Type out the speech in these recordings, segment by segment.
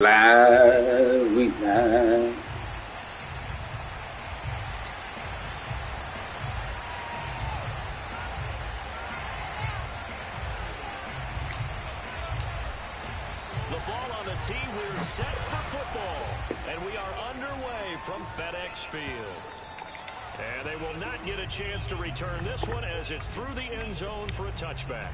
Live, we live. The ball on the tee, we're set for football. And we are underway from FedEx Field. And they will not get a chance to return this one as it's through the end zone for a touchback.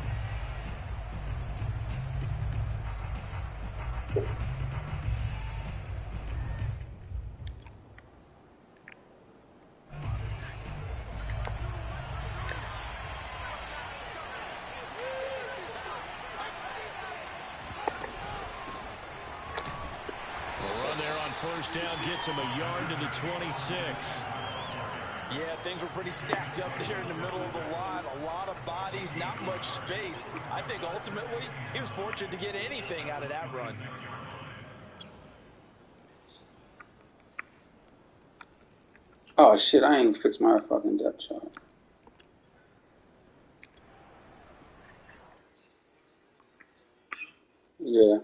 First down gets him a yard to the 26. Yeah, things were pretty stacked up there in the middle of the line. A lot of bodies, not much space. I think ultimately he was fortunate to get anything out of that run. Oh shit, I ain't fixed my fucking depth chart. Yeah.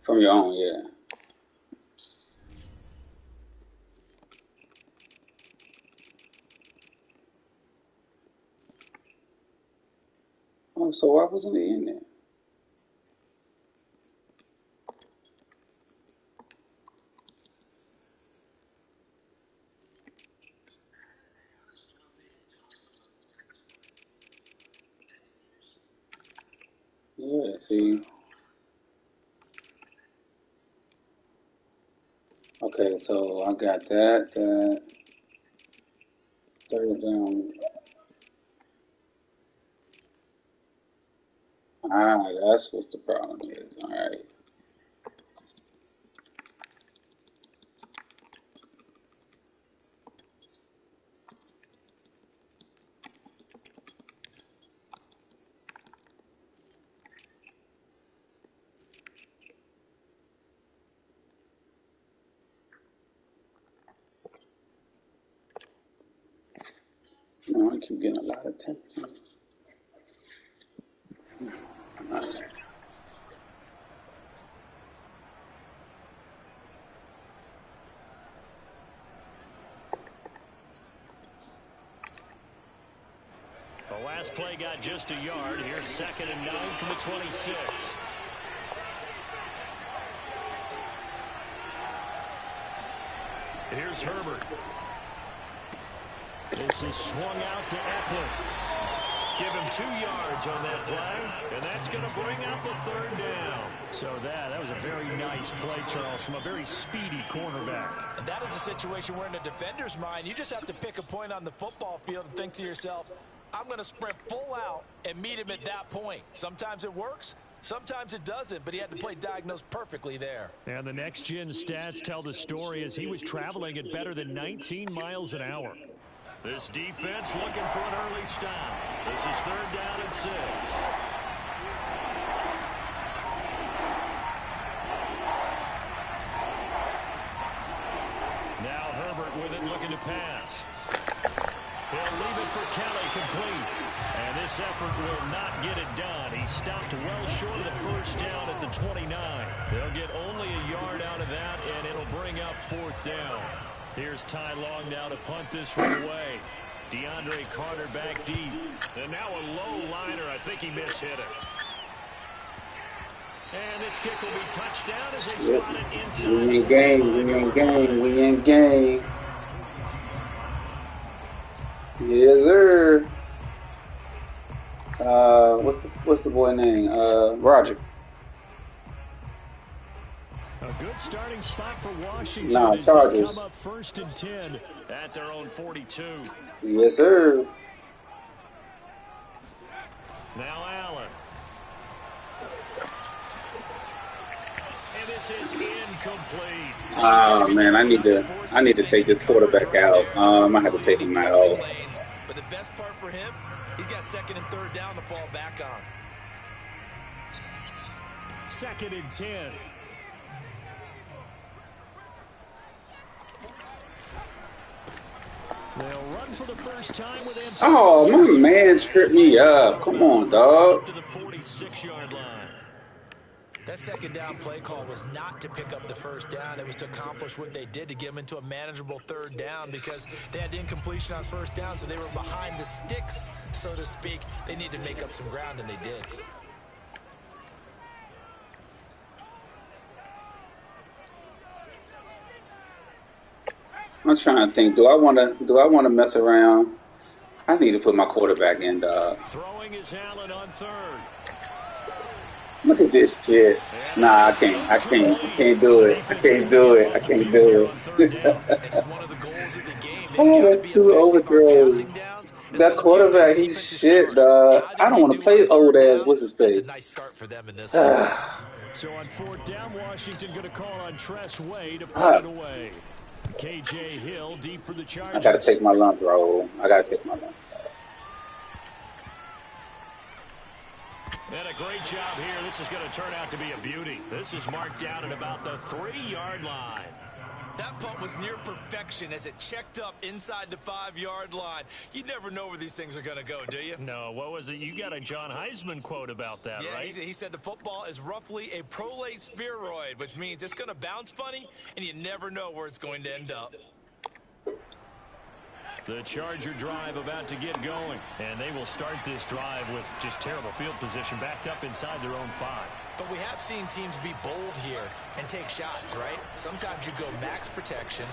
From your own, yeah. Oh, so why wasn't he in there? Yeah, see. Okay, so I got that third down. Ah, that's what the problem is. All right. No, I keep getting a lot of text. All right. The last play got just a yard. Here's 2nd and 9 from the 26. Here's Herbert. This is swung out to Eckler. Give him 2 yards on that play, and that's going to bring up the 3rd down. So that was a very nice play, Charles, from a very speedy cornerback. And that is a situation where in a defender's mind, you just have to pick a point on the football field and think to yourself, I'm going to sprint full out and meet him at that point. Sometimes it works, sometimes it doesn't, but he had to play diagnosed perfectly there. And the next-gen stats tell the story as he was traveling at better than 19 miles an hour. This defense looking for an early stop. This is 3rd down and 6. Now Herbert with it, looking to pass. He'll leave it for Kelly, complete. And this effort will not get it done. He stopped well short of the 1st down at the 29. They'll get only a yard out of that, and it'll bring up 4th down. Here's Ty Long now to punt this one away. DeAndre Carter back deep. And now a low liner. I think he mishit it. And this kick will be touchdown as they slot it inside. We in game, we in game, we in game. Yes, sir. What's the boy name? Roger. A good starting spot for Washington. Nah, Chargers. Come up 1st and 10 at their own 42. Yes, sir. Now Allen. And this is incomplete. Oh man, I need to take this quarterback out. I might have to take him out. But the best part for him, he's got 2nd and 3rd down to fall back on. 2nd and 10. They'll run for the first time with Antonio. Oh, my man tripped me up. Come on, dog. To the 46-yard line. That second down play call was not to pick up the first down. It was to accomplish what they did, to get them into a manageable third down, because they had incompletion on first down, so they were behind the sticks, so to speak. They needed to make up some ground, and they did. I'm trying to think. Do I want to mess around? I need to put my quarterback in. Throwing is Allen on third. Look at this shit. Nah, I can't do it. I can't do it. It's one of the goals of the game. Oh, that's 2 overthrows. That quarterback, he's shit, dog. I don't want to play old ass. What's his face? That's a nice start for them in this one. So on fourth down, Washington going to call on Tress Way to put it away. KJ Hill deep for the Chargers. I gotta take my lunch roll. And a great job here. This is going to turn out to be a beauty. This is marked down at about the 3-yard line. That punt was near perfection as it checked up inside the 5-yard line. You never know where these things are going to go, do you? No, what was it? You got a John Heisman quote about that, right? He said the football is roughly a prolate spheroid, which means it's going to bounce funny, and you never know where it's going to end up. The Charger drive about to get going, and they will start this drive with just terrible field position, backed up inside their own 5. But we have seen teams be bold here and take shots, right? Sometimes you go max protection,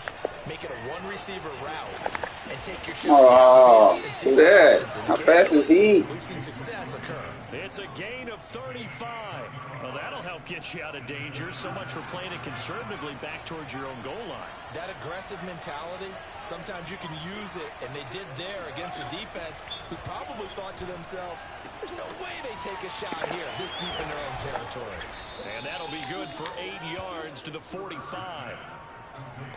make it a one-receiver route, and take your shot. Oh, look at that. How fast is he? We've seen success occur. It's a gain of 35. Well, that'll help get you out of danger. So much for playing it conservatively back towards your own goal line. That aggressive mentality, sometimes you can use it, and they did there against a defense who probably thought to themselves, there's no way they take a shot here this deep in their own territory. And that'll be good for 8 yards to the 45.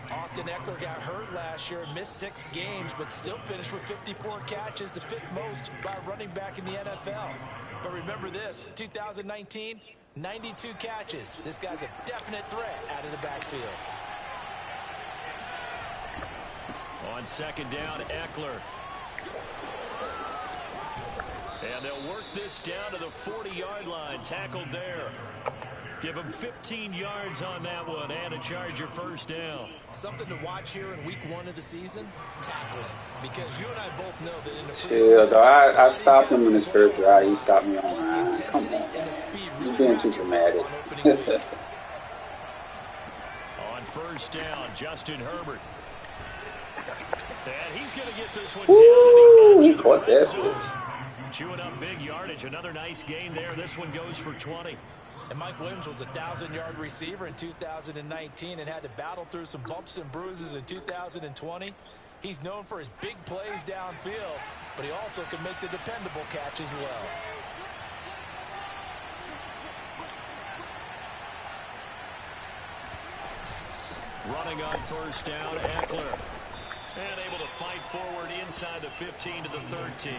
Austin Eckler got hurt last year, missed 6 games, but still finished with 54 catches, the 5th most by running back in the NFL. But remember this, 2019, 92 catches. This guy's a definite threat out of the backfield. On second down, Eckler. And they'll work this down to the 40-yard line, tackled there. Give him 15 yards on that one and a Charger first down. Something to watch here in week 1 of the season, tackling. Because you and I both know that in the preseason... Chill, I stopped him in his first drive. He stopped me on line. Come on. You're being too dramatic. On first down, Justin Herbert. And he's going to get this one down. He caught that switch. Chewing up big yardage. Another nice gain there. This one goes for 20. And Mike Williams was a 1,000-yard receiver in 2019 and had to battle through some bumps and bruises in 2020. He's known for his big plays downfield, but he also can make the dependable catch as well. Running on first down, Eckler. And able to fight forward inside the 15 to the 13.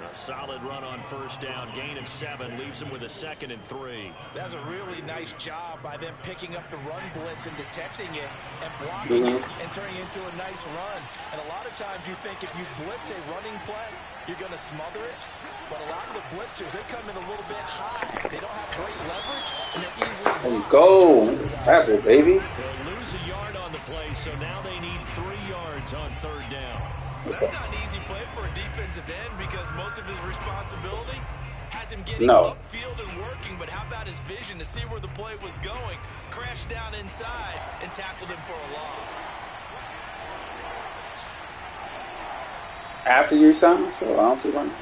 A solid run on first down. Gain of 7 leaves him with a 2nd and 3. That's a really nice job by them picking up the run blitz and detecting it and blocking it and turning it into a nice run. And a lot of times you think if you blitz a running play, you're going to smother it. But a lot of the blitzers, they come in a little bit high. They don't have great leverage, and they're easily There you go. Tackle, baby. They'll lose a yard on the play, so now they need 3 yards on third down. That's not an easy play for a defensive end because most of his responsibility has him getting upfield and working. But how about his vision to see where the play was going, crashed down inside, and tackled him for a loss? After you sign? Sure, I don't see one.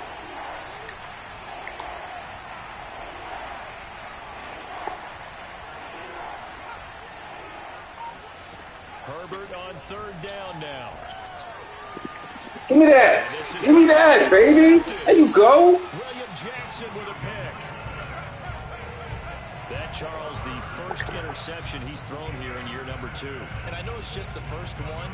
Herbert on third down now. Give me that. Give me that, baby. There you go. William Jackson with a pick. That, Charles, the first interception he's thrown here in year number 2. And I know it's just the first one,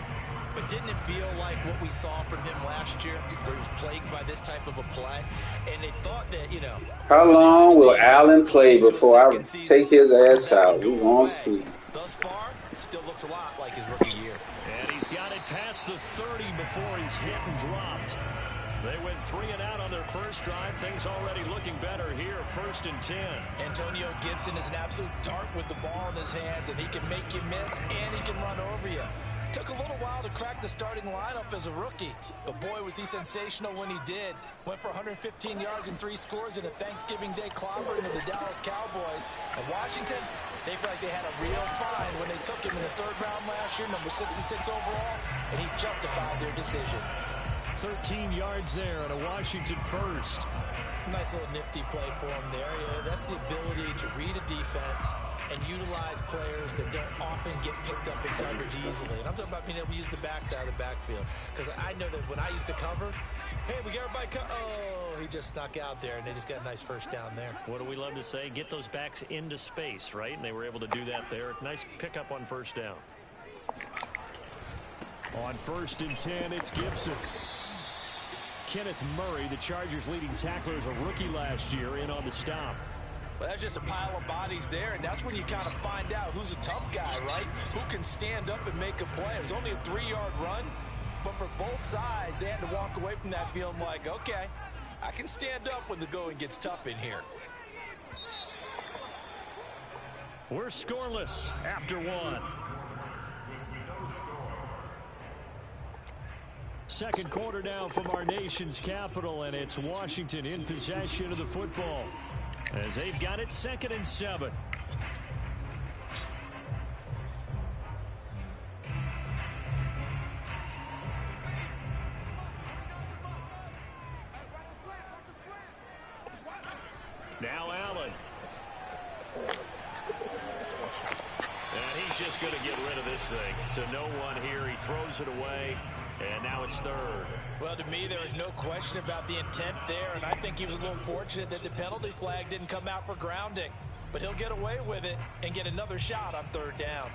but didn't it feel like what we saw from him last year, where he was plagued by this type of a play? And they thought that, you know. How long will Allen play before I take his ass out? We won't see. Thus far, still looks a lot like his rookie year. And he's got it past the 30 before he's hit and dropped. They went 3 and out on their first drive. Things already looking better here. 1st and 10. Antonio Gibson is an absolute dart with the ball in his hands, and he can make you miss, and he can run over you. Took a little while to crack the starting lineup as a rookie, but boy, was he sensational when he did. Went for 115 yards and 3 scores in a Thanksgiving Day clobbering of the Dallas Cowboys. And Washington, they feel like they had a real find when they took him in the 3rd round last year, number 66 overall, and he justified their decision. 13 yards there on a Washington first. Nice little nifty play for him there. Yeah, that's the ability to read a defense and utilize players that don't often get picked up in coverage easily. And I'm talking about being able to use the backs out of the backfield. Because I know that when I used to cover, hey, we got everybody oh, he just snuck out there, and they just got a nice first down there. What do we love to say? Get those backs into space, right? And they were able to do that there. Nice pickup on 1st down. On 1st and 10, it's Gibson. Kenneth Murray, the Chargers' leading tackler, as a rookie last year, in on the stop. Well, that's just a pile of bodies there, and that's when you kind of find out who's a tough guy, right? Who can stand up and make a play. It was only a 3-yard run, but for both sides, they had to walk away from that feeling like, okay, I can stand up when the going gets tough in here. We're scoreless after 1. Second quarter now from our nation's capital, and it's Washington in possession of the football as they've got it 2nd and 7. Now Allen. And he's just going to get rid of this thing to no one here. He throws it away. And now it's 3rd. Well, to me, there is no question about the intent there, and I think he was a little fortunate that the penalty flag didn't come out for grounding. But he'll get away with it and get another shot on 3rd down.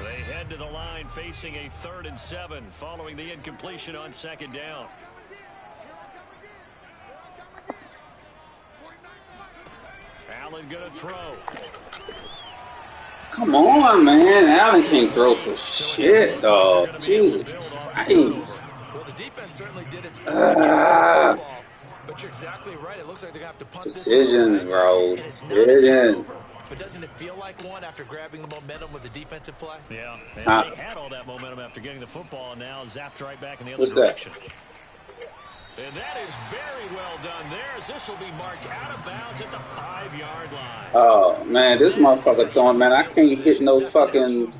They head to the line facing a 3rd and 7 following the incompletion on 2nd down. Allen gonna throw. Come on, man. Allen can't throw for shit, dog. Jesus Christ. Well, the defense certainly did its part. But you're exactly right. It looks like they're going to have to punt decisions, bro. Decisions. But doesn't it feel like one after grabbing the momentum with the defensive play? Yeah, and they had all that momentum after getting the football, and now zapped right back in the other direction. And that is very well done there, as this will be marked out of bounds at the 5-yard line. Oh, man, this motherfucker throwing, man. I can't hit no fucking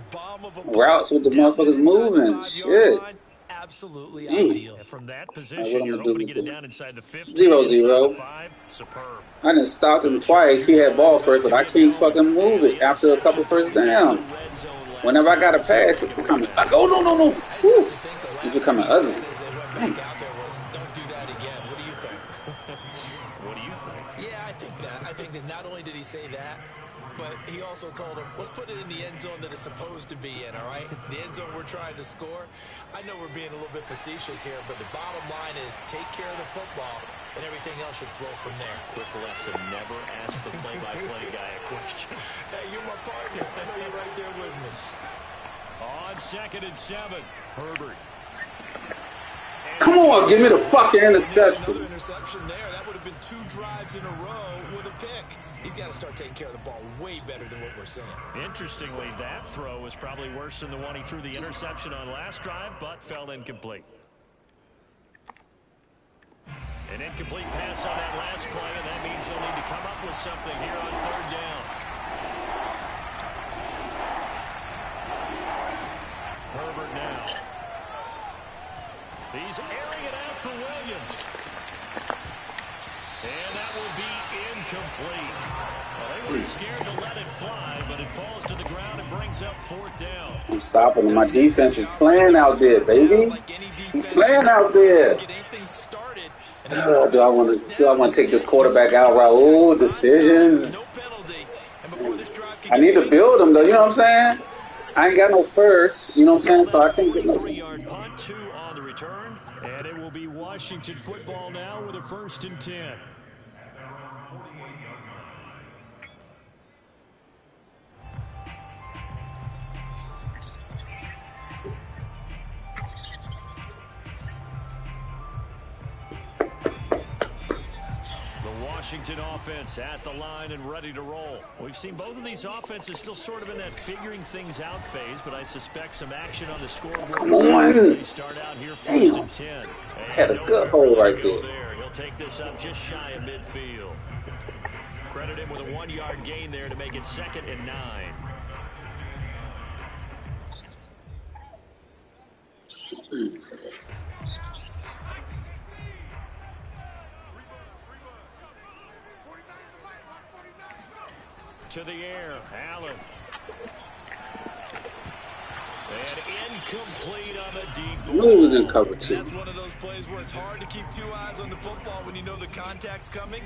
routes with the motherfuckers moving. Shit. Absolutely ideal. From that position, you're hoping to get it down inside the 50. 0-0. Superb. I done stopped him twice. He had ball first, but I can't fucking move it after a couple first downs. Whenever I got a pass, it's becoming like, oh, no. Woo. It's becoming ugly. Dang. I think that not only did he say that, but he also told him, let's put it in the end zone that it's supposed to be in, all right? The end zone we're trying to score. I know we're being a little bit facetious here, but the bottom line is take care of the football, and everything else should flow from there. Quick lesson, never ask the play-by-play guy a question. Hey, you're my partner. I know you're right there with me. On 2nd and 7, Herbert. Come on, give me the fucking interception. Another interception there. That would have been 2 drives in a row with a pick. He's got to start taking care of the ball way better than what we're seeing. Interestingly, that throw was probably worse than the one he threw the interception on last drive, but fell incomplete. An incomplete pass on that last play, and that means they'll need to come up with something here on 3rd down. Herbert now. He's airing it out for Williams. And that will be incomplete. Well, they weren't scared to let it fly, but it falls to the ground and brings up 4th down. I'm stopping him. My defense is playing out there, baby. He's playing out there. Do I want to take this quarterback out? Raul, decisions. I need to build him, though. You know what I'm saying? I ain't got no first. You know what I'm saying? So I can't get no 3-yard punt, 2 on the return. And it will be Washington football now with a 1st and 10. The Washington offense at the line and ready to roll. We've seen both of these offenses still sort of in that figuring things out phase, but I suspect some action on the scoreboard. Come on. As they start out here first and 10. I had a good hold right there. He'll take this up just shy of midfield. Credit him with a 1-yard gain there to make it 2nd and 9. To the air, Allen. And incomplete on the deep ball. Knew he was in cover 2. That's one of those plays where it's hard to keep 2 eyes on the football when you know the contact's coming,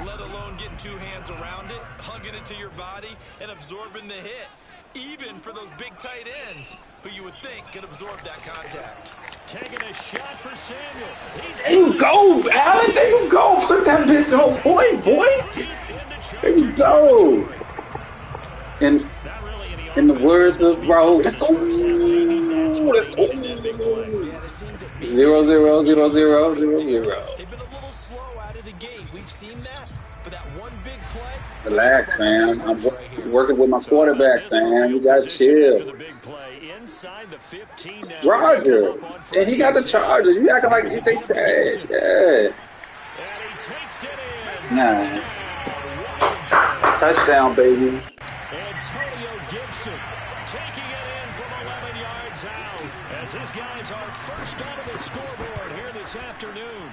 let alone getting 2 hands around it, hugging it to your body, and absorbing the hit. Even for those big tight ends who you would think could absorb that contact. Taking a shot for Samuel. There you go, Allen. There you go. Put that bitch on point, boy. There you go. In the words of Raul, let's go. Let's go. 0-0-0-0-0-0. They've been a little slow out of the gate. We've seen that. But that one big play. Relax, man. I'm working with my quarterback, man. You got to chill. Roger. And he got the Charger. You acting like he thinks trash. Yeah. Nah. Touchdown, baby. Antonio Gibson taking it in from 11 yards out as his guys are first onto the scoreboard here this afternoon.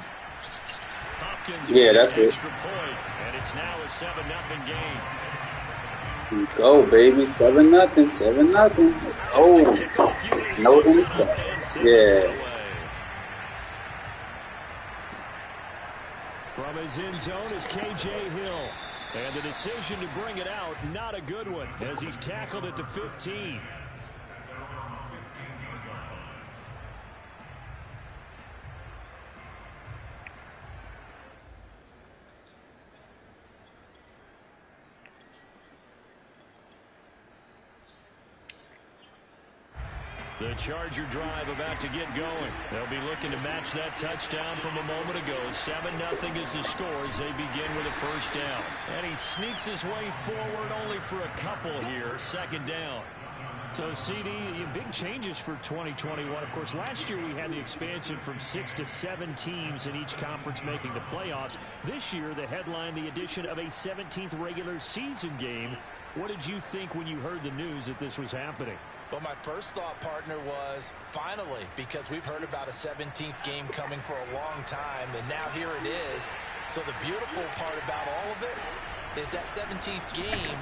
Hopkins, yeah, that's it. Point, and it's now a 7-0 game. Go, baby. 7-0. 7-0. Oh, no intercept. Yeah. From his end zone is K.J. Hill. And the decision to bring it out, not a good one, as he's tackled at the 15. The Charger drive about to get going. They'll be looking to match that touchdown from a moment ago. 7-0 is the score as they begin with a first down. And he sneaks his way forward only for a couple here. 2nd down. So, CD, big changes for 2021. Of course, last year we had the expansion from 6 to 7 teams in each conference making the playoffs. This year, the headline, the addition of a 17th regular season game. What did you think when you heard the news that this was happening? Well, my first thought, partner, was finally, because we've heard about a 17th game coming for a long time, and now here it is. So the beautiful part about all of it is that 17th game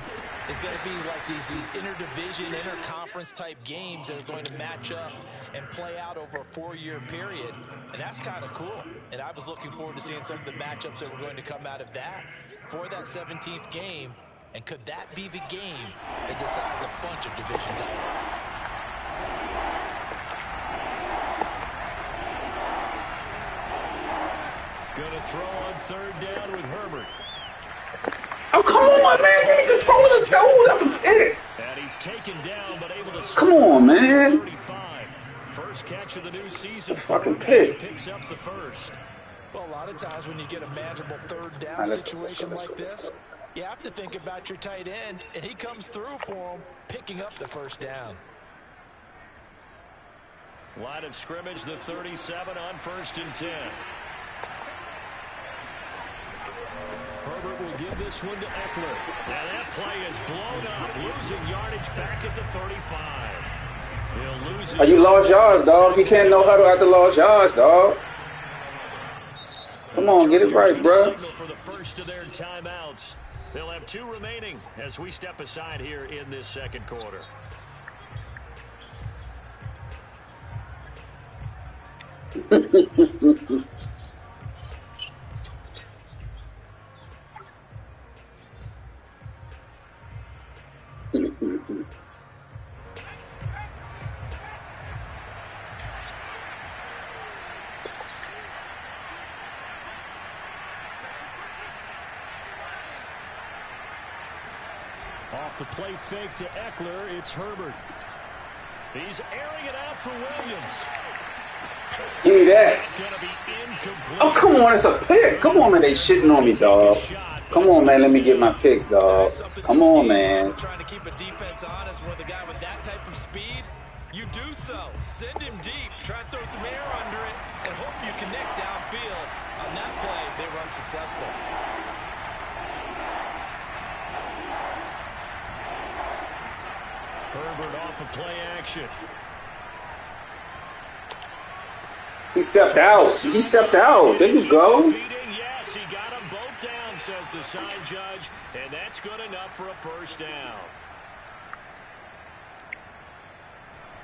is going to be like these interdivision, interconference type games that are going to match up and play out over a 4-year period. And that's kind of cool. And I was looking forward to seeing some of the matchups that were going to come out of that for that 17th game. And could that be the game that decides a bunch of division titles? Going to throw on 3rd down with Herbert. Oh, come on, man. Give me control of the field. That's a pick. And he's taken down, but able to... Come on, man. 35. First catch of the new season. Fucking pick. Picks up the first. Well, a lot of times when you get a manageable 3rd down situation like this, you have to think about your tight end, and he comes through for him, picking up the first down. Line of scrimmage, the 37 on 1st and 10. Herbert will give this one to Eckler. Now that play is blown up, losing yardage back at the 35. He'll lose it. You lost yards, dog. You can't know huddle after lost yards, dog. Come on, get it right, bro. For the first of their timeouts. They'll have 2 remaining as we step aside here in this 2nd quarter. Off the play fake to Eckler, it's Herbert. He's airing it out for Williams. Give me that. Oh, come on, it's a pick. Come on, man, they shitting on me, dog. Come on, man, let me get my picks, dog. Come on, man. Trying to keep a defense honest with a guy with that type of speed. You do so. Send him deep. Try and throw some air under it and hope you connect downfield. On that play, they were unsuccessful. Herbert off of play action. He stepped out. He stepped out. There you go. Yes, he got them both down, says the sign judge, and that's good enough for a first down.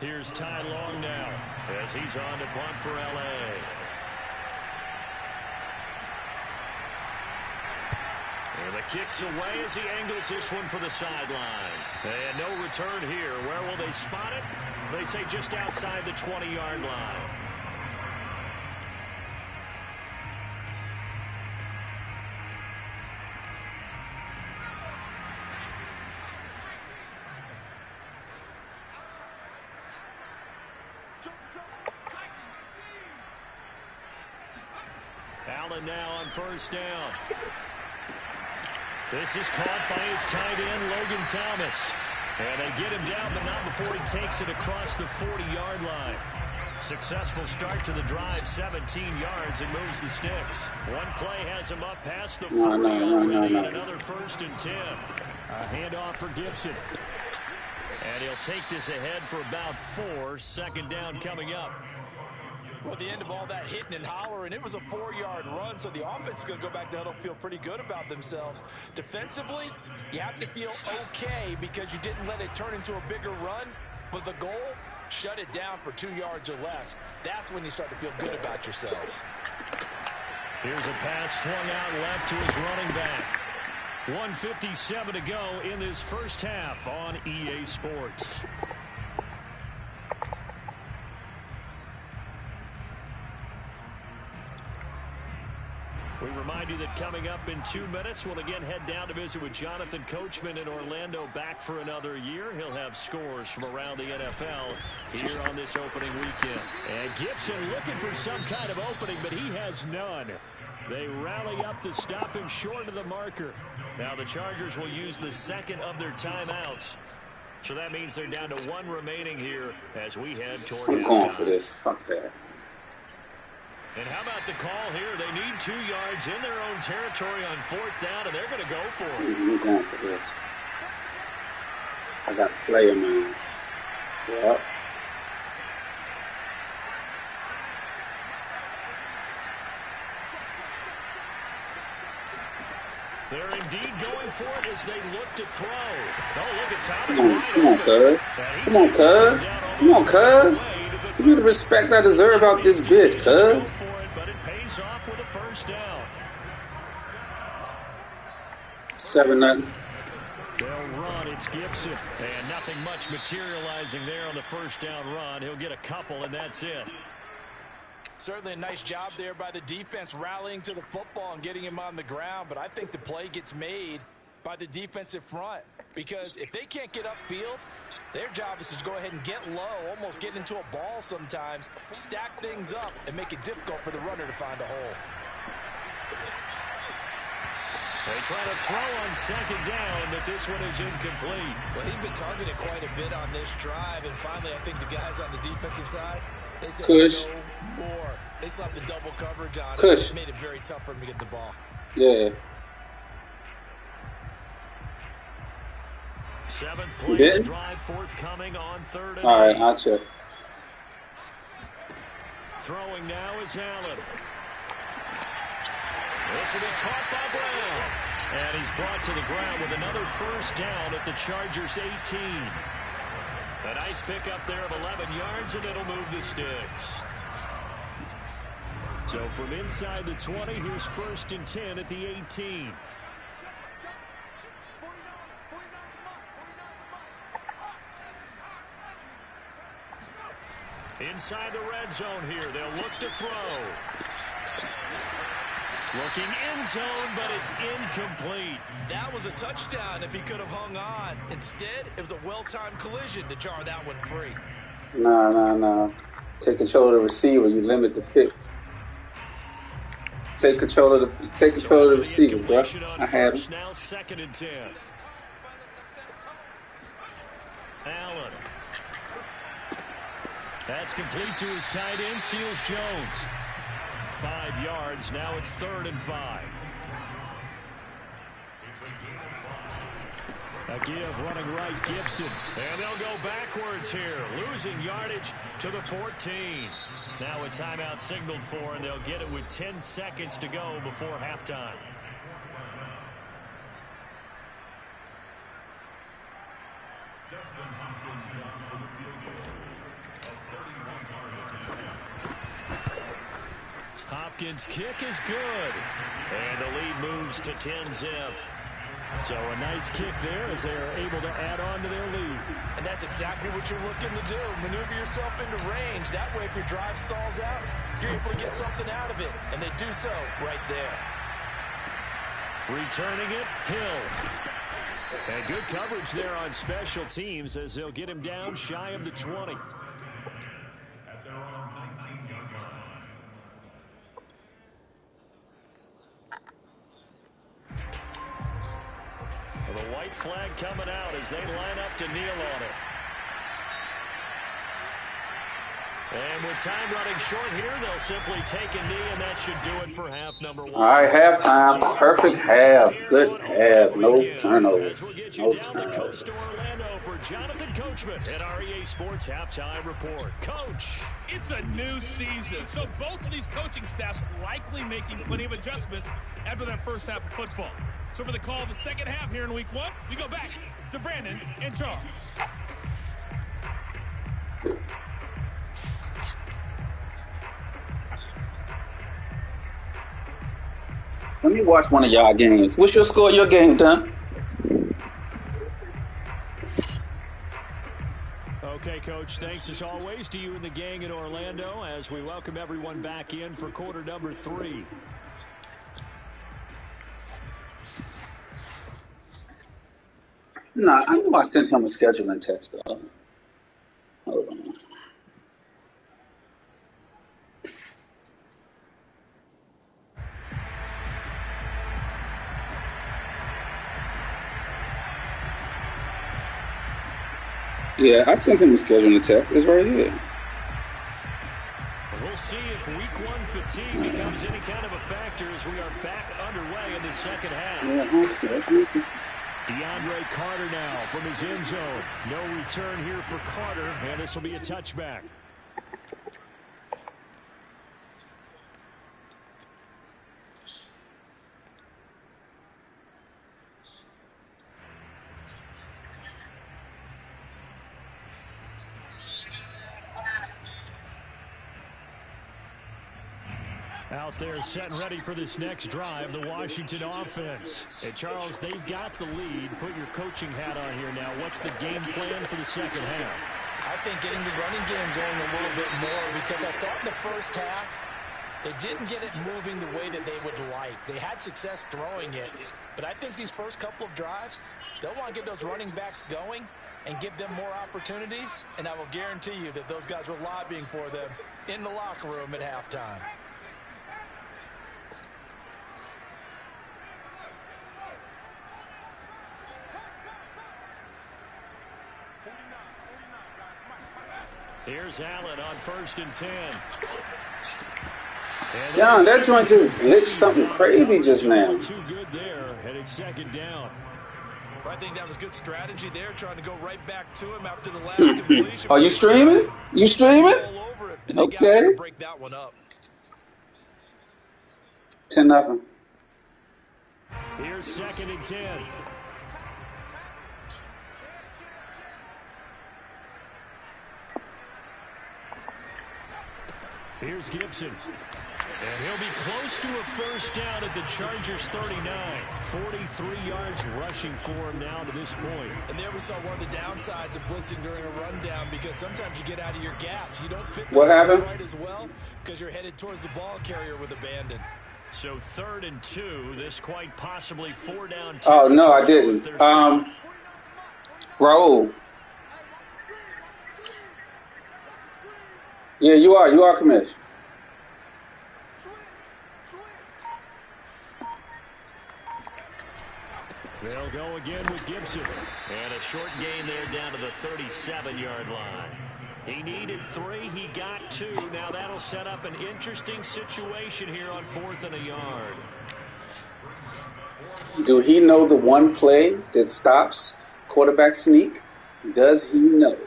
Here's Ty Long now as he's on to punt for L.A. And the kick's away as he angles this one for the sideline. And no return here. Where will they spot it? They say just outside the 20-yard line. Allen now on first down. This is caught by his tight end, Logan Thomas. And they get him down, but not before he takes it across the 40-yard line. Successful start to the drive, 17 yards, and moves the sticks. One play has him up past the 40. Another first and 10. A handoff for Gibson. And he'll take this ahead for about 4. Second down coming up. Well, at the end of all that hitting and hollering, it was a 4-yard run, so the offense is going to go back down and feel pretty good about themselves. Defensively, you have to feel okay because you didn't let it turn into a bigger run, but the goal, shut it down for 2 yards or less. That's when you start to feel good about yourselves. Here's a pass swung out left to his running back. 1:57 to go in this first half on EA Sports. We remind you that coming up in 2 minutes, we'll again head down to visit with Jonathan Coachman in Orlando, back for another year. He'll have scores from around the NFL here on this opening weekend. And Gibson looking for some kind of opening, but he has none. They rally up to stop him short of the marker. Now the Chargers will use the second of their timeouts. So that means they're down to 1 remaining here as we head toward I'm going for this. Fuck that. And how about the call here? They need 2 yards in their own territory on 4th down, and they're going to go for it. I'm going for this. I got a player, man. Yep. They're indeed going for it as they look to throw. Oh, look at Thomas. Come on, cuz. Come on, cuz. Come on, cuz. Give me the respect I deserve out this bitch, cuz. But it pays off with a first down. 7-0. They'll run. It's Gibson. And nothing much materializing there on the first down run. He'll get a couple, and that's it. Certainly a nice job there by the defense rallying to the football and getting him on the ground, but I think the play gets made by the defensive front because if they can't get upfield, their job is to go ahead and get low, almost get into a ball sometimes, stack things up, and make it difficult for the runner to find a hole. They try to throw on second down, but this one is incomplete. Well, he'd been targeted quite a bit on this drive, and finally I think the guys on the defensive side, they said Kush. No more. They slapped the double coverage on Kush. it. Made it very tough for him to get the ball. Yeah. 7th play of the drive forthcoming on 3rd and 8. All right, I'll check. Throwing now is Allen. This will be caught by Brown. And he's brought to the ground with another first down at the Chargers' 18. A nice pickup there of 11 yards, and it'll move the sticks. So from inside the 20, here's 1st and 10 at the 18. Inside the red zone here, they'll look to throw. Looking end zone, but it's incomplete. That was a touchdown if he could have hung on. Instead, it was a well-timed collision to jar that one free. Nah. Take control of the receiver. You limit the pick. Take control of the receiver, bro. I had him. Now 2nd and 10. Allen. That's complete to his tight end, Seals Jones. 5 yards. Now it's 3rd and 5. A give running right, Gibson. And they'll go backwards here, losing yardage to the 14. Now a timeout signaled for, and they'll get it with 10 seconds to go before halftime. Hopkins' kick is good. And the lead moves to 10-zip. So a nice kick there as they are able to add on to their lead. And that's exactly what you're looking to do. Maneuver yourself into range. That way, if your drive stalls out, you're able to get something out of it. And they do so right there. Returning it, Hill. And good coverage there on special teams as they'll get him down shy of the 20. The white flag coming out as they line up to kneel on it. And with time running short here, they'll simply take a knee, and that should do it for half number 1. All right, halftime. Perfect half. Good half. No turnovers. No turnovers. To Orlando for Jonathan Coachman at REA Sports Halftime Report. Coach. It's a new season, so both of these coaching staffs likely making plenty of adjustments after that first half of football. So for the call of the second half here in week 1, we go back to Brandon and Charles. Let me watch one of y'all games. What's your score of your game, Don? Okay, Coach, thanks as always to you and the gang in Orlando as we welcome everyone back in for quarter number 3. Nah, I know I sent him a scheduling text, though. Hold on. Yeah, I sent him a scheduling text. It's right here. We'll see if week 1 fatigue becomes any kind of a factor as we are back underway in the second half. Yeah, DeAndre Carter now from his end zone. No return here for Carter, and this will be a touchback. Out there set and ready for this next drive, the Washington offense. And Charles, they've got the lead. Put your coaching hat on here now. What's the game plan for the second half? I think getting the running game going a little bit more, because I thought in the first half they didn't get it moving the way that they would like. They had success throwing it, but I think these first couple of drives, they'll want to get those running backs going and give them more opportunities, and I will guarantee you that those guys were lobbying for them in the locker room at halftime. Here's Allen on 1st and 10. Yeah, that joint just glitched something crazy just now. Too good there, and it's 2nd down. I think that was good strategy there, trying to go right back to him after the last completion. Are you streaming? You streaming? Okay. Break that one up. 10-0. Here's 2nd and 10. Here's Gibson. And he'll be close to a first down at the Chargers' 39. 43 yards rushing for him now to this point. And there we saw one of the downsides of blitzing during a rundown, because sometimes you get out of your gaps. You don't fit the right as well because you're headed towards the ball carrier with abandon. So 3rd and 2, this quite possibly 4 down. Oh, no, I didn't. Raul. Yeah, you are. You are, Commish. They'll go again with Gibson. And a short gain there down to the 37-yard line. He needed 3. He got 2. Now that'll set up an interesting situation here on 4th and a yard. Do he know the one play that stops quarterback sneak? Does he know?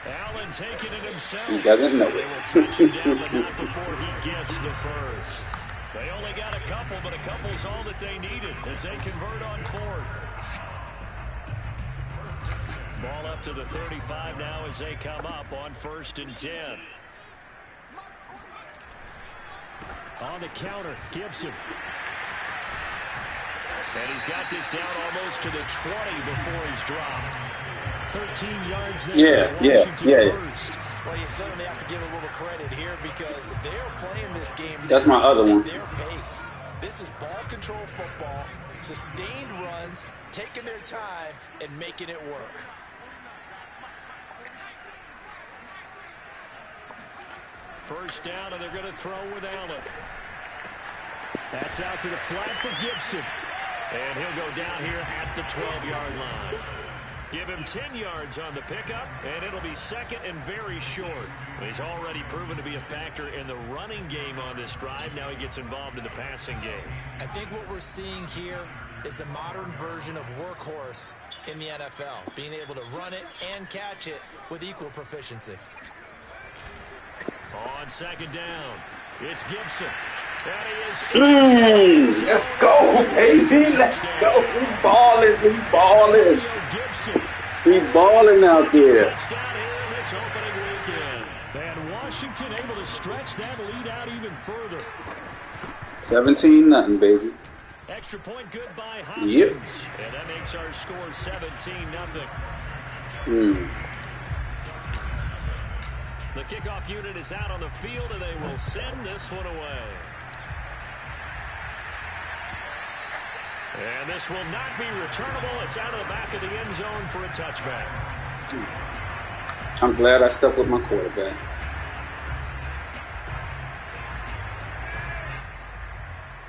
Allen taking it himself. He doesn't know They it. will touch him down, but not before he gets the first. They only got a couple, but a couple's all that they needed as they convert on 4th. Ball up to the 35 now as they come up on 1st and 10. On the counter, Gibson. And he's got this down almost to the 20 before he's dropped. 13 yards there. Yeah. First. Well, you certainly have to give a little credit here because they're playing this game. That's my other one. At their pace. This is ball control football, sustained runs, taking their time and making it work. First down, and they're going to throw with Allen. That's out to the flat for Gibson. And he'll go down here at the 12-yard line. Give him 10 yards on the pickup, and it'll be second and very short. He's already proven to be a factor in the running game on this drive. Now he gets involved in the passing game. I think what we're seeing here is the modern version of workhorse in the NFL, being able to run it and catch it with equal proficiency. On second down, it's Gibson. And he is Let's go, baby. Let's go. We balling. We balling. We balling out there. Touchdown here in this opening weekend. And Washington able to stretch that lead out even further. 17-0, baby. Extra point good by Hopkins. Yep. And that makes our score 17-0. The kickoff unit is out on the field, and they will send this one away. And this will not be returnable. It's out of the back of the end zone for a touchback. I'm glad I stuck with my quarterback.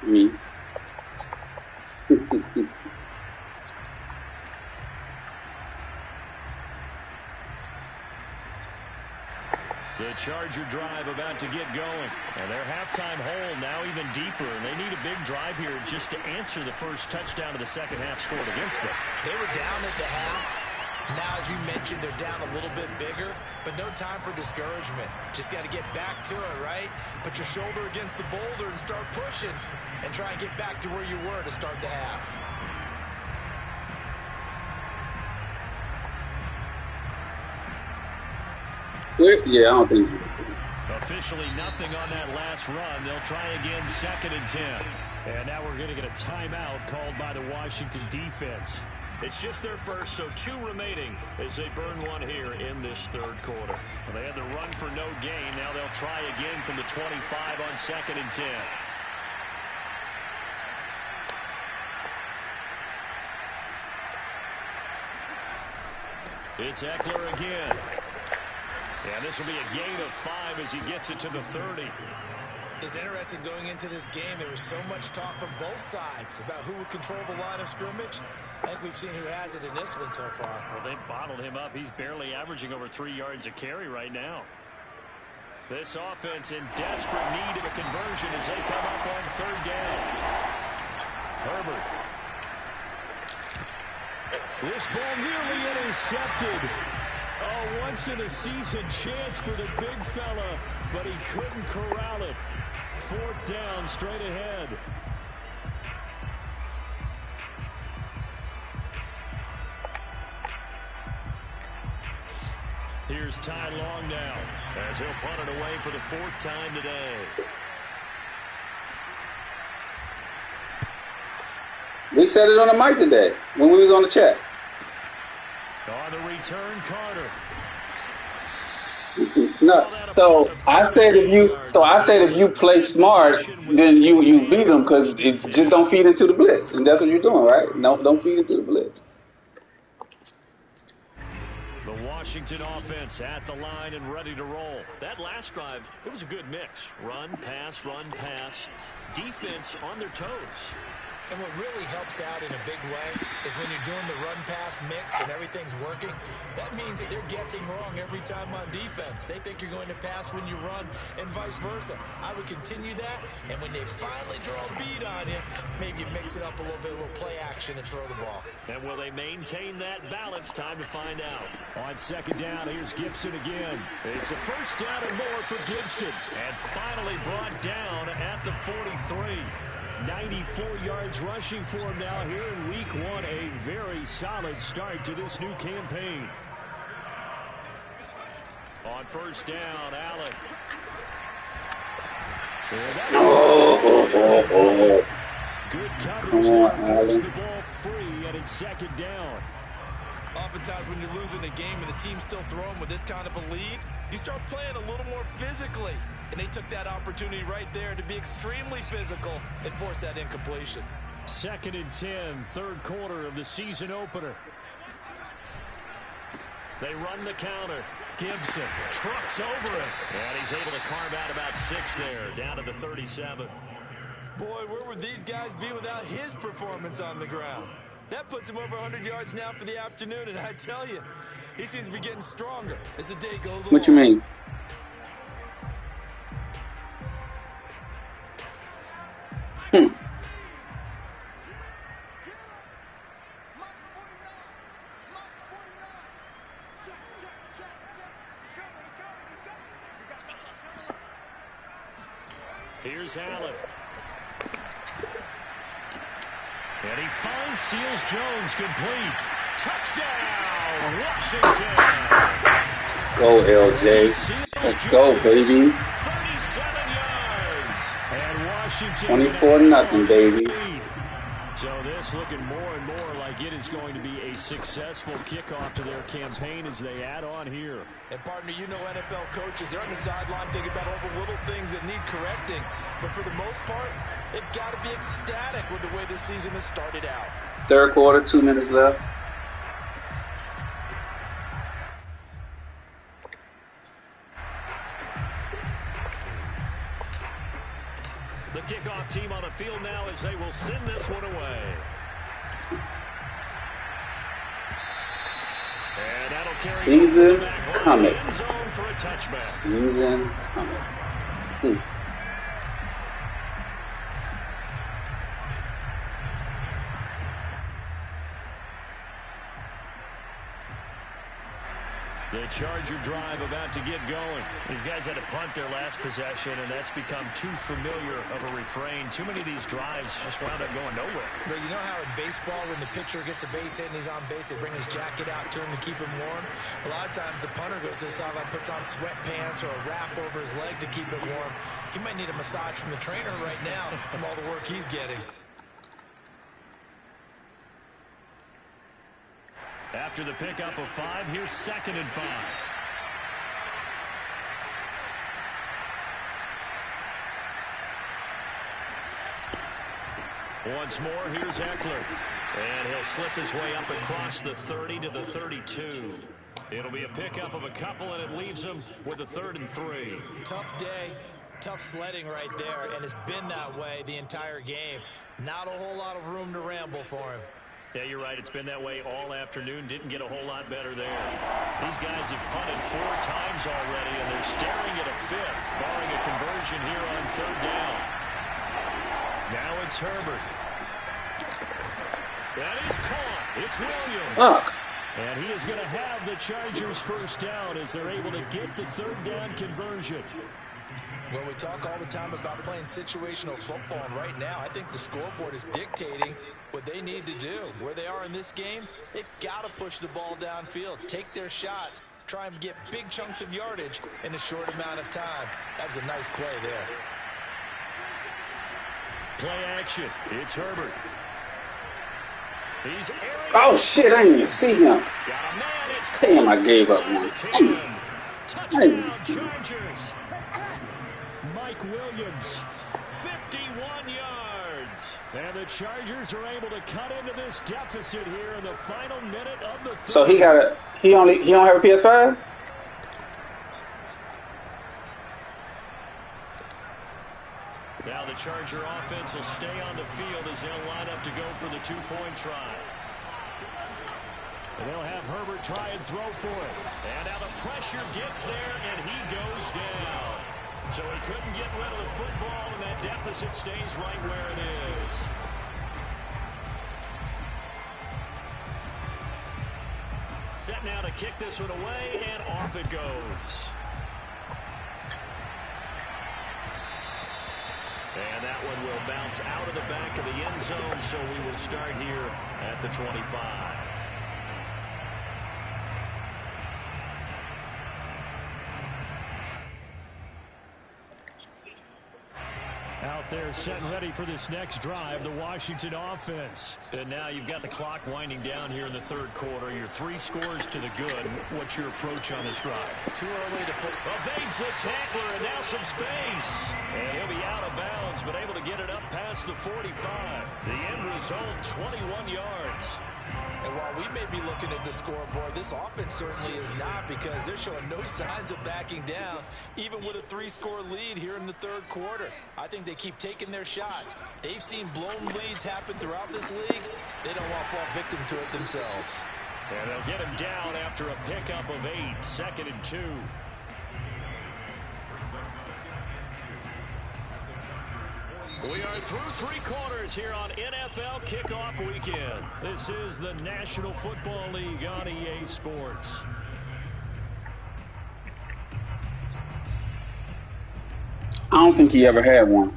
Me. The Charger drive about to get going. And their halftime hole now even deeper. And they need a big drive here just to answer the first touchdown of the second half scored against them. They were down at the half. Now, as you mentioned, they're down a little bit bigger, but no time for discouragement. Just got to get back to it, right? Put your shoulder against the boulder and start pushing and try and get back to where you were to start the half. Yeah, I don't think. Officially nothing on that last run. They'll try again, 2nd and 10. And now we're going to get a timeout called by the Washington defense. It's just their first, so 2 remaining as they burn one here in this third quarter. Well, they had the run for no gain. Now they'll try again from the 25 on 2nd and 10. It's Eckler again. And this will be a gain of 5 as he gets it to the 30. It's interesting going into this game. There was so much talk from both sides about who would control the line of scrimmage. I think we've seen who has it in this one so far. Well, they bottled him up. He's barely averaging over 3 yards a carry right now. This offense in desperate need of a conversion as they come up on 3rd down. Herbert. This ball nearly intercepted. A once-in-a-season chance for the big fella, but he couldn't corral it. 4th down, straight ahead. Here's Ty Long now, as he'll punt it away for the 4th time today. We said it on the mic today when we was on the chat. On the return, Carter. No, so I said if you play smart, then you beat them because it just don't feed into the blitz, and that's what you're doing, right? No, don't feed into the blitz. The Washington offense at the line and ready to roll. That last drive, it was a good mix. Run, pass, defense on their toes. And what really helps out in a big way is when you're doing the run-pass mix and everything's working, that means that they're guessing wrong every time on defense. They think you're going to pass when you run and vice versa. I would continue that, and when they finally draw a bead on you, maybe you mix it up a little bit, a little play action and throw the ball. And will they maintain that balance? Time to find out. On second down, here's Gibson again. It's a first down and more for Gibson. And finally brought down at the 43. 94 yards rushing for him now here in week 1. A very solid start to this new campaign. On first down, Allen. Good coverage there, forced the ball free, and it's second down. Oftentimes when you're losing a game and the team's still throwing with this kind of a lead, you start playing a little more physically. And they took that opportunity right there to be extremely physical and force that incompletion. 2nd and 10, third quarter of the season opener. They run the counter. Gibson trucks over it. And he's able to carve out about 6 there, down to the 37. Boy, where would these guys be without his performance on the ground? That puts him over 100 yards now for the afternoon, and I tell you, he seems to be getting stronger as the day goes along. What you mean? Here's Allen. And he finds Seals Jones complete. Touchdown, Washington. Let's go, LJ. Let's go, baby. 37 yards. And Washington 24-0, baby. So this looking more and more like it is going to be a successful kickoff to their campaign as they add on here. And partner, you know NFL coaches, they're on the sideline thinking about all the little things that need correcting. But for the most part, they've got to be ecstatic with the way this season has started out. Third quarter, 2 minutes left. The kickoff team on the field now as they will send this one away. And that'll carry Season coming. For a touchback. Season coming. The Charger drive about to get going. These guys had to punt their last possession, and that's become too familiar of a refrain. Too many of these drives just wound up going nowhere. But you know how in baseball, when the pitcher gets a base hit and he's on base, they bring his jacket out to him to keep him warm? A lot of times the punter goes to the sideline, puts on sweatpants or a wrap over his leg to keep it warm. He might need a massage from the trainer right now from all the work he's getting. After the pickup of 5, here's 2nd and 5. Once more, here's Eckler. And he'll slip his way up across the 30 to the 32. It'll be a pickup of a couple, and it leaves him with a 3rd and 3. Tough day, tough sledding right there, and it's been that way the entire game. Not a whole lot of room to ramble for him. Yeah, you're right. It's been that way all afternoon. Didn't get a whole lot better there. These guys have punted 4 times already, and they're staring at a 5th, barring a conversion here on 3rd down. Now it's Herbert. That is caught. It's Williams. Fuck. And he is going to have the Chargers first down as they're able to get the 3rd down conversion. Well, we talk all the time about playing situational football, and right now I think the scoreboard is dictating what they need to do. Where they are in this game, they've got to push the ball downfield, take their shots, try and get big chunks of yardage in a short amount of time. That was a nice play there. Play action. It's Herbert. He's Oh, shit, I didn't even see him. Damn, I gave up one. Touchdown, Chargers. Mike Williams, 51 yards. And the Chargers are able to cut into this deficit here in the final minute of the third. So he don't have a PS5? Now the Charger offense will stay on the field as they'll line up to go for the two-point try. And they'll have Herbert try and throw for it. And now the pressure gets there, and he goes down. So he couldn't get rid of the football, and that deficit stays right where it is. Set now to kick this one away, and off it goes. And that one will bounce out of the back of the end zone, so we will start here at the 25. Out there set and ready for this next drive, the Washington offense. And now you've got the clock winding down here in the third quarter. Your 3 scores to the good. What's your approach on this drive? Too early to put. Evades the tackler, and now some space. And he'll be out of bounds, but able to get it up past the 45. The end result, 21 yards. And while we may be looking at the scoreboard, this offense certainly is not, because they're showing no signs of backing down, even with a 3-score lead here in the third quarter. I think they keep taking their shots. They've seen blown leads happen throughout this league. They don't want to fall victim to it themselves. And they'll get him down after a pickup of 8, 2nd and 2. We are through 3 quarters here on NFL Kickoff Weekend. This is the National Football League on EA Sports. I don't think he ever had one.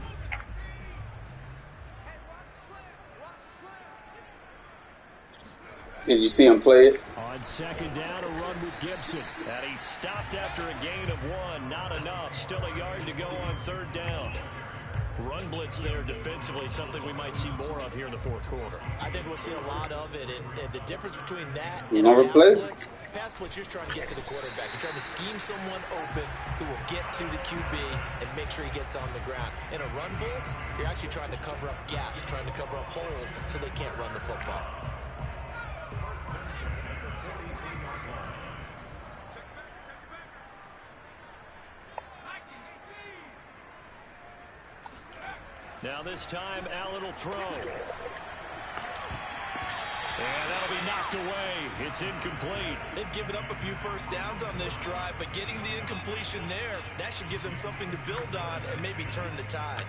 Did you see him play it? On 2nd down, a run with Gibson. And he stopped after a gain of 1. Not enough. Still a yard to go on 3rd down. Run blitz there defensively, something we might see more of here in the fourth quarter. I think we'll see a lot of it, and the difference between that and pass blitz, you're trying to get to the quarterback. You're trying to scheme someone open who will get to the QB and make sure he gets on the ground. In a run blitz, you're actually trying to cover up gaps, trying to cover up holes so they can't run the football. Now this time, Allen will throw. And that'll be knocked away. It's incomplete. They've given up a few first downs on this drive, but getting the incompletion there, that should give them something to build on and maybe turn the tide.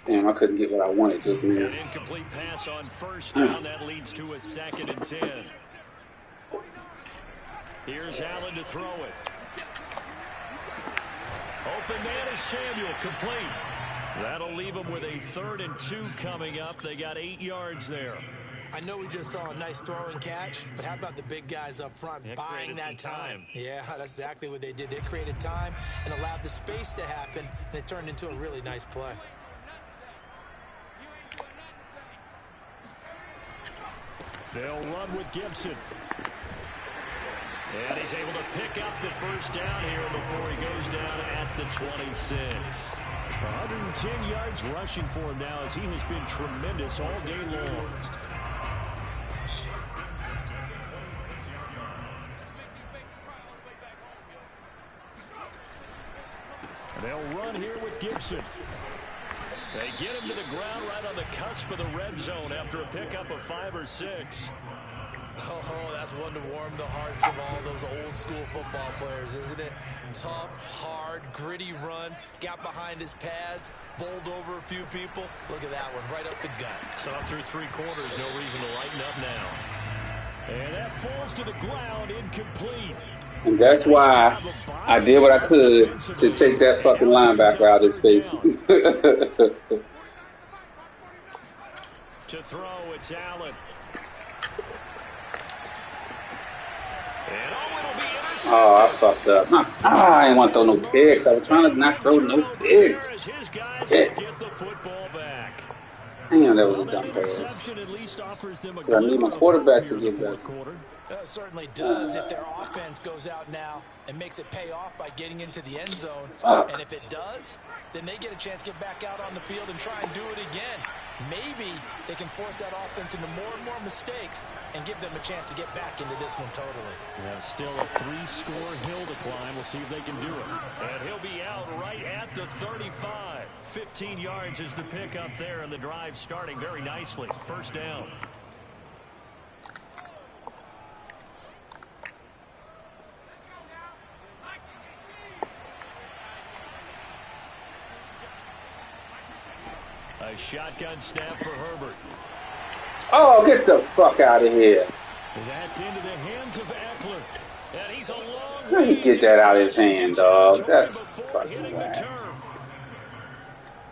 Damn, I couldn't get what I wanted just now. An incomplete pass on 1st down. That leads to a 2nd and 10. Here's Allen to throw it. Open man is Samuel, complete. That'll leave them with a 3rd and 2 coming up. They got 8 yards there. I know we just saw a nice throw and catch, but how about the big guys up front buying that time? Yeah, that's exactly what they did. They created time and allowed the space to happen, and it turned into a really nice play. They'll run with Gibson. And he's able to pick up the 1st down here before he goes down at the 26. 110 yards rushing for him now, as he has been tremendous all day long. And they'll run here with Gibson. They get him to the ground right on the cusp of the red zone after a pickup of 5 or 6. Oh, that's one to warm the hearts of all those old school football players, isn't it? Tough, hard, gritty run, got behind his pads, bowled over a few people. Look at that one, right up the gut. So through 3 quarters, no reason to lighten up now. And that falls to the ground, incomplete. And that's why I did what I could to take that fucking linebacker out of his face. To throw, it's Allen. Oh, I fucked up. I didn't want to throw no picks. I was trying to not throw no picks. Yeah. Damn, that was a dumb pass. I need my quarterback to get better. It certainly does if their offense goes out now and makes it pay off by getting into the end zone. And if it does, then they get a chance to get back out on the field and try and do it again. Maybe they can force that offense into more and more mistakes and give them a chance to get back into this one totally. Yeah, still a 3-score hill to climb. We'll see if they can do it. And he'll be out right at the 35. 15 yards is the pickup there, and the drive starting very nicely. First down. A shotgun snap for Herbert. Oh, get the fuck out of here. That's into the hands of Eckler. And he's a long How he get that out of his hand, dog? That's fucking whack.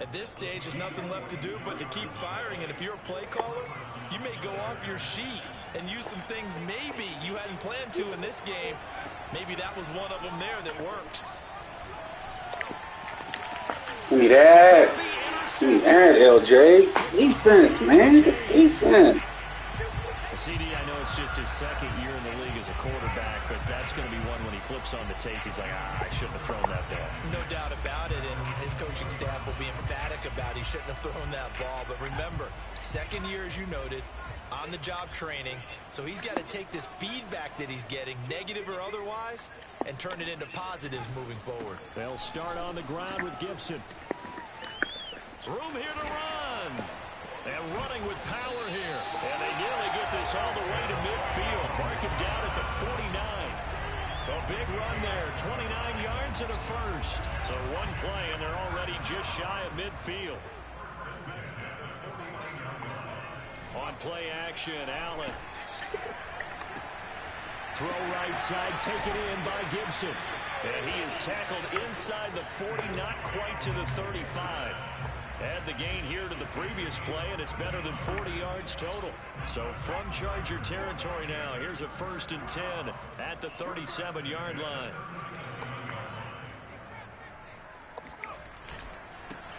At this stage, there's nothing left to do but to keep firing. And if you're a play caller, you may go off your sheet and use some things maybe you hadn't planned to in this game. Maybe that was one of them there that worked. Give me that. Give me that, LJ. Defense, man. The defense. CD, I know it's just his second year in the league as a quarterback, but that's going to be one when he flips on the tape. He's like, I shouldn't have thrown that ball. No doubt about it, and his coaching staff will be emphatic about he shouldn't have thrown that ball. But remember, second year, as you noted, on-the-job training, so he's got to take this feedback that he's getting, negative or otherwise, and turn it into positives moving forward. They'll start on the ground with Gibson. Room here to run. And running with power here. And they nearly get this all the way to midfield. Mark him down at the 49. A big run there. 29 yards and a first. So one play, and they're already just shy of midfield. On play action, Allen. Throw right side, taken in by Gibson. And he is tackled inside the 40, not quite to the 35. Add the gain here to the previous play, and it's better than 40 yards total. So from Charger territory now, here's a 1st and 10 at the 37-yard line.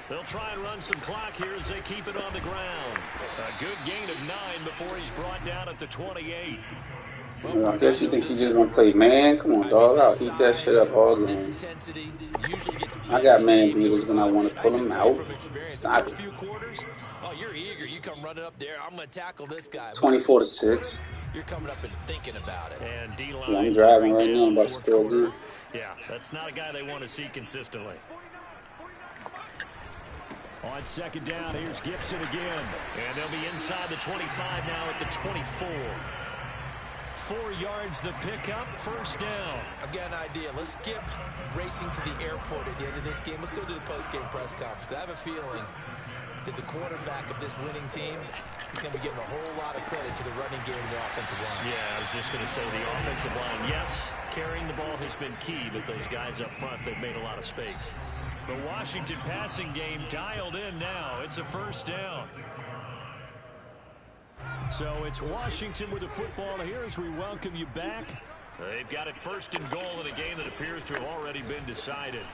They'll try and run some clock here as they keep it on the ground. A good gain of 9 before he's brought down at the 28. Well, I guess you think he's just gonna play man? Come on, dog. I'll eat that shit up all game. I got man beaters when I want to pull him out. Stop it. Oh, you're eager. You come running up there. I'm gonna tackle this guy. 24-6. You're coming up and thinking about it. And D-line. Yeah, I'm driving right now. I'm about to score again. Yeah, that's not a guy they want to see consistently. On second down, here's Gibson again. And they'll be inside the 25 now at the 24. 4 yards the pickup, first down. I've got an idea. Let's skip racing to the airport at the end of this game. Let's go to the post-game press conference. I have a feeling that the quarterback of this winning team is going to be giving a whole lot of credit to the running game and the offensive line. Yeah, I was just going to say the offensive line, yes, carrying the ball has been key, but those guys up front, they've made a lot of space. The Washington passing game dialed in now. It's a first down. So it's Washington with the football here as we welcome you back. They've got it 1st and goal in a game that appears to have already been decided.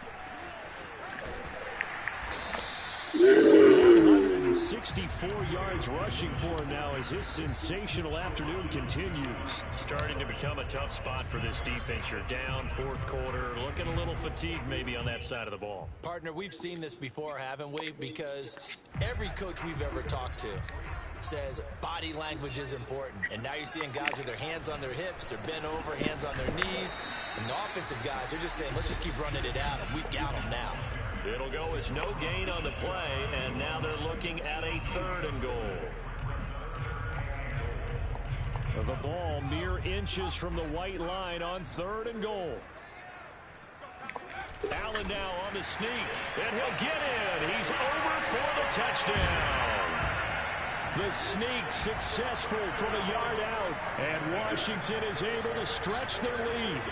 164 yards rushing for him now as his sensational afternoon continues. Starting to become a tough spot for this defense. You're down 4th quarter, looking a little fatigued maybe on that side of the ball. Partner, we've seen this before, haven't we? Because every coach we've ever talked to says body language is important. And now you're seeing guys with their hands on their hips, they're bent over, hands on their knees. And the offensive guys are just saying, let's just keep running it out, and we've got them now. It'll go as no gain on the play, and now they're looking at a 3rd and goal. The ball mere inches from the white line on 3rd and goal. Allen now on the sneak, and he'll get in. He's over for the touchdown. The sneak successful from a yard out, and Washington is able to stretch their lead.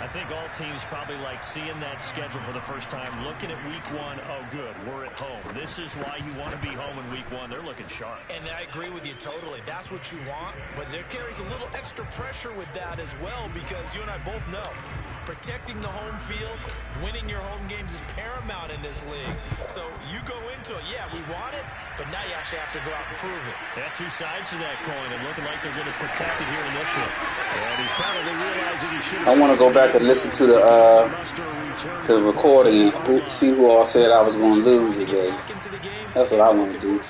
I think all teams probably like seeing that schedule for the first time, looking at week one. Oh, good, we're at home. This is why you want to be home in week one. They're looking sharp. And I agree with you totally. That's what you want, but there carries a little extra pressure with that as well, because you and I both know protecting the home field, winning your home games is paramount in this league. So you go into it, yeah, we want it, but now you actually have to go out and prove it. Yeah, two sides to that coin, and looking like they're going to protect it here in this one. And he's probably realizing he should have. I want to go back and listen to the recording and see who all said I was going to lose today. That's what I want to do.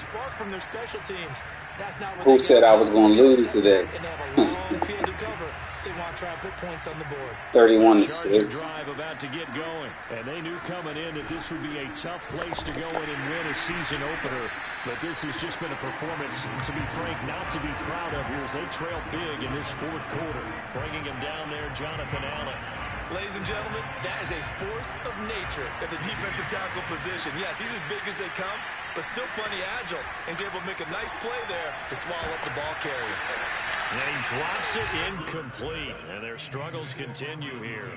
Who said I was going to lose today? 31-6. Drive about to get going, and they knew coming in that this would be a tough place to go in and win a season opener. But this has just been a performance, to be frank, not to be proud of here as they trail big in this fourth quarter. Bringing him down there, Jonathan Allen. Ladies and gentlemen, that is a force of nature at the defensive tackle position. Yes, he's as big as they come, but still plenty agile. He's able to make a nice play there to swallow up the ball carrier. And he drops it incomplete, and their struggles continue here.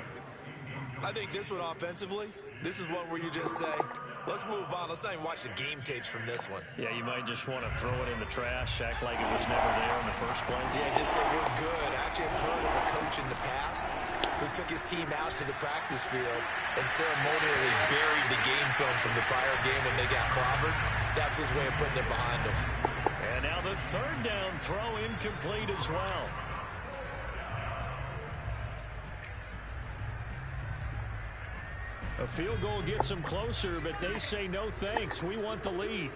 I think this one offensively, this is one where you just say, let's move on. Let's not even watch the game tapes from this one. Yeah, you might just want to throw it in the trash, act like it was never there in the first place. Yeah, just say we're good. I actually have heard of a coach in the past who took his team out to the practice field and ceremonially buried the game film from the prior game when they got clobbered. That's his way of putting it behind them. And now the third down throw incomplete as well. A field goal gets them closer, but they say no thanks. We want the lead.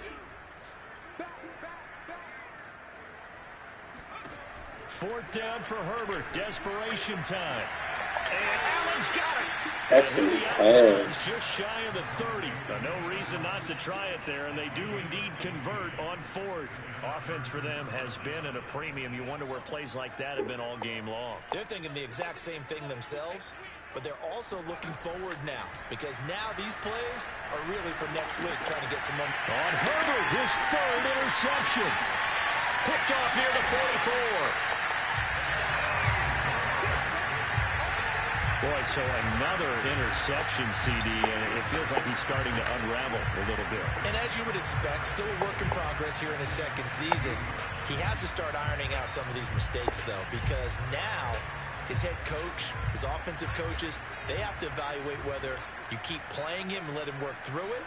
Fourth down for Herbert. Desperation time. And Allen's got it. Excellent pass. Just shy of the 30. No reason not to try it there, and they do indeed convert on fourth. Offense for them has been at a premium. You wonder where plays like that have been all game long. They're thinking the exact same thing themselves, but they're also looking forward now, because now these plays are really for next week, trying to get some momentum. On Herbert, his third interception. Picked off near the 44. Boy, so another interception, CD, and it feels like he's starting to unravel a little bit. And as you would expect, still a work in progress here in his second season. He has to start ironing out some of these mistakes, though, because now his head coach, his offensive coaches, they have to evaluate whether you keep playing him and let him work through it,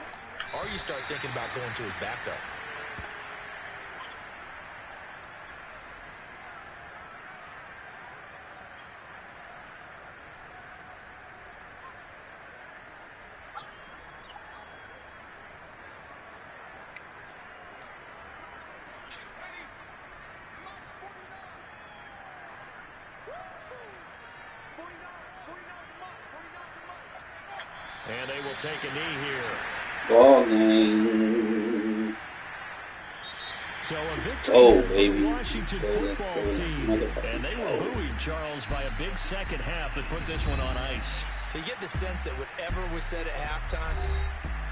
or you start thinking about going to his backup. And they will take a knee here. Ball game. So a victory baby. for the Washington football team. And they were buoyed, Charles, by a big second half that put this one on ice. So you get the sense that whatever was said at halftime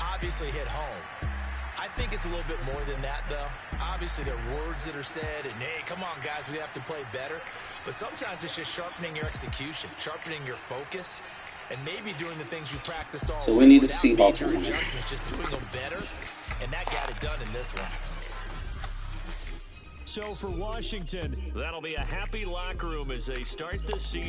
obviously hit home. I think it's a little bit more than that, though. Obviously, there are words that are said, and, hey, come on, guys, we have to play better. But sometimes it's just sharpening your execution, sharpening your focus, and maybe doing the things you practiced all. So we need to see major adjustments, just doing them better, and that got it done in this one. So for Washington, that'll be a happy locker room as they start this season.